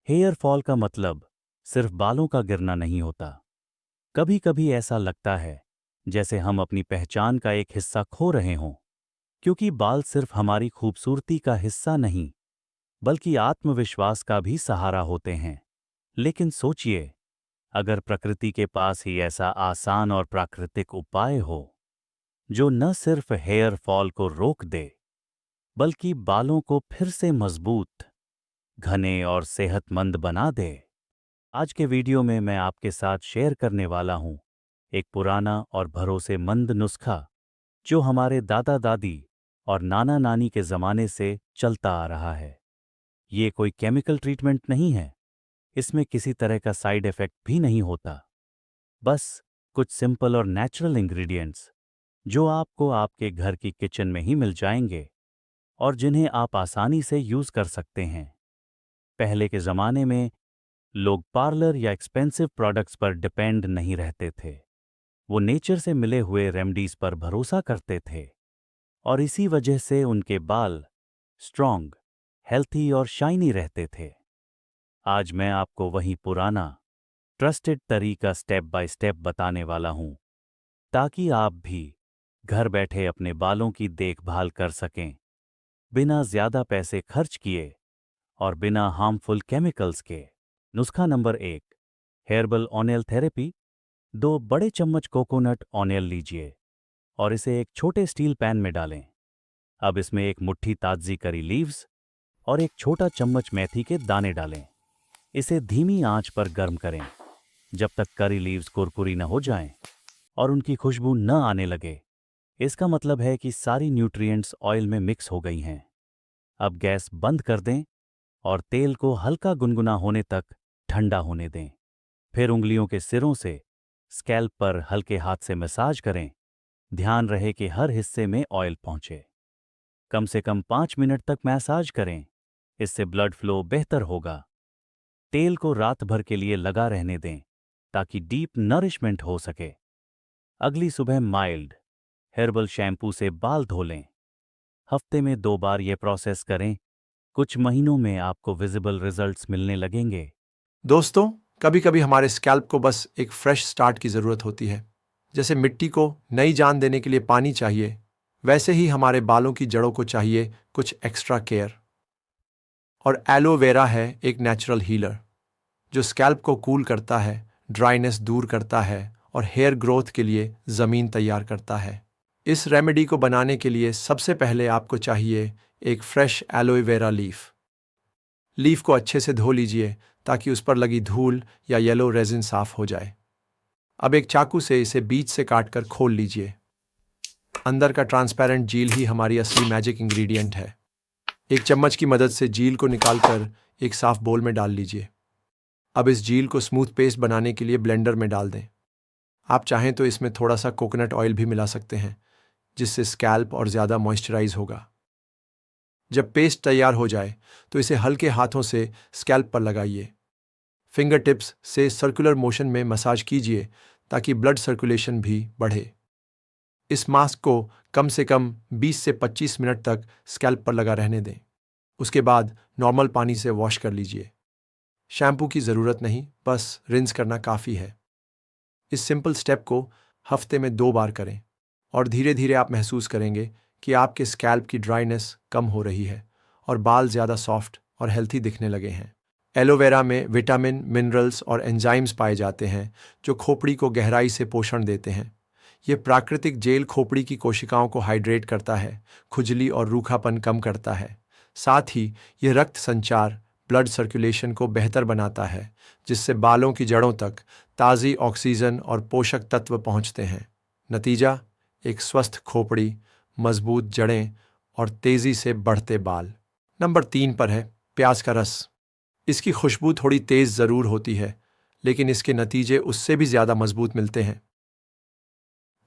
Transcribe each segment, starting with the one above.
Hair fall का मतलब सिर्फ बालों का गिरना नहीं होता। कभी कभी ऐसा लगता है जैसे हम अपनी पहचान का एक हिस्सा खो रहे हों, क्योंकि बाल सिर्फ हमारी खूबसूरती का हिस्सा नहीं, बल्कि आत्मविश्वास का भी सहारा होते हैं। लेकिन सोचिए, अगर प्रकृति के पास ही ऐसा आसान और प्राकृतिक उपाय हो जो न सिर्फ हेयर फॉल को रोक दे, बल्कि बालों को फिर से मजबूत, घने और सेहतमंद बना दे। आज के वीडियो में मैं आपके साथ शेयर करने वाला हूं एक पुराना और भरोसेमंद नुस्खा जो हमारे दादा दादी और नाना नानी के ज़माने से चलता आ रहा है। ये कोई केमिकल ट्रीटमेंट नहीं है, इसमें किसी तरह का साइड इफेक्ट भी नहीं होता। बस कुछ सिंपल और नेचुरल इंग्रेडिएंट्स जो आपको आपके घर की किचन में ही मिल जाएंगे और जिन्हें आप आसानी से यूज़ कर सकते हैं। पहले के ज़माने में लोग पार्लर या एक्सपेंसिव प्रोडक्ट्स पर डिपेंड नहीं रहते थे। वो नेचर से मिले हुए रेमेडीज पर भरोसा करते थे और इसी वजह से उनके बाल स्ट्रॉन्ग, हेल्थी और शाइनी रहते थे। आज मैं आपको वही पुराना ट्रस्टेड तरीका स्टेप बाय स्टेप बताने वाला हूं, ताकि आप भी घर बैठे अपने बालों की देखभाल कर सकें, बिना ज्यादा पैसे खर्च किए और बिना हार्मफुल केमिकल्स के। नुस्खा नंबर 1, हेर्बल ऑनियल थेरेपी। 2 बड़े चम्मच कोकोनट ऑनियल लीजिए और इसे एक छोटे स्टील पैन में डालें। अब इसमें एक मुट्ठी ताज़ी करी लीव्स और एक छोटा चम्मच मेथी के दाने डालें। इसे धीमी आंच पर गर्म करें जब तक करी लीव्स कुरकुरी न हो जाएं और उनकी खुशबू न आने लगे। इसका मतलब है कि सारी न्यूट्रिएंट्स ऑयल में मिक्स हो गई हैं। अब गैस बंद कर दें और तेल को हल्का गुनगुना होने तक ठंडा होने दें। फिर उंगलियों के सिरों से स्कैल्प पर हल्के हाथ से मसाज करें। ध्यान रहे कि हर हिस्से में ऑयल पहुंचे। कम से कम 5 मिनट तक मसाज करें, इससे ब्लड फ्लो बेहतर होगा। तेल को रात भर के लिए लगा रहने दें ताकि डीप नरिशमेंट हो सके। अगली सुबह माइल्ड हेर्बल शैम्पू से बाल धो लें। हफ्ते में 2 बार यह प्रोसेस करें। कुछ महीनों में आपको विजिबल रिजल्ट्स मिलने लगेंगे। दोस्तों, कभी कभी हमारे स्कैल्प को बस एक फ्रेश स्टार्ट की ज़रूरत होती है। जैसे मिट्टी को नई जान देने के लिए पानी चाहिए, वैसे ही हमारे बालों की जड़ों को चाहिए कुछ एक्स्ट्रा केयर। और एलोवेरा है एक नेचुरल हीलर जो स्कैल्प को कूल करता है, ड्राइनेस दूर करता है और हेयर ग्रोथ के लिए ज़मीन तैयार करता है। इस रेमेडी को बनाने के लिए सबसे पहले आपको चाहिए एक फ्रेश एलोवेरा लीफ। लीफ को अच्छे से धो लीजिए ताकि उस पर लगी धूल या येलो रेजिन साफ हो जाए। अब एक चाकू से इसे बीच से काटकर खोल लीजिए। अंदर का ट्रांसपेरेंट जील ही हमारी असली मैजिक इंग्रेडिएंट है। एक चम्मच की मदद से जील को निकालकर एक साफ बोल में डाल लीजिए। अब इस जील को स्मूथ पेस्ट बनाने के लिए ब्लेंडर में डाल दें। आप चाहें तो इसमें थोड़ा सा कोकोनट ऑयल भी मिला सकते हैं, जिससे स्कैल्प और ज़्यादा मॉइस्चराइज होगा। जब पेस्ट तैयार हो जाए तो इसे हल्के हाथों से स्कैल्प पर लगाइए। फिंगर टिप्स से सर्कुलर मोशन में मसाज कीजिए ताकि ब्लड सर्कुलेशन भी बढ़े। इस मास्क को कम से कम 20 से 25 मिनट तक स्कैल्प पर लगा रहने दें। उसके बाद नॉर्मल पानी से वॉश कर लीजिए। शैम्पू की ज़रूरत नहीं, बस रिंस करना काफ़ी है। इस सिंपल स्टेप को हफ्ते में 2 बार करें और धीरे धीरे आप महसूस करेंगे कि आपके स्कैल्प की ड्राइनेस कम हो रही है और बाल ज़्यादा सॉफ्ट और हेल्थी दिखने लगे हैं। एलोवेरा में विटामिन, मिनरल्स और एंजाइम्स पाए जाते हैं जो खोपड़ी को गहराई से पोषण देते हैं। ये प्राकृतिक जेल खोपड़ी की कोशिकाओं को हाइड्रेट करता है, खुजली और रूखापन कम करता है। साथ ही ये रक्त संचार, ब्लड सर्कुलेशन को बेहतर बनाता है, जिससे बालों की जड़ों तक ताज़ी ऑक्सीजन और पोषक तत्व पहुंचते हैं। नतीजा, एक स्वस्थ खोपड़ी, मजबूत जड़ें और तेज़ी से बढ़ते बाल। नंबर 3 पर है प्याज का रस। इसकी खुशबू थोड़ी तेज़ ज़रूर होती है, लेकिन इसके नतीजे उससे भी ज़्यादा मजबूत मिलते हैं।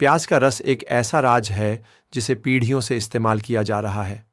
प्याज का रस एक ऐसा राज है जिसे पीढ़ियों से इस्तेमाल किया जा रहा है।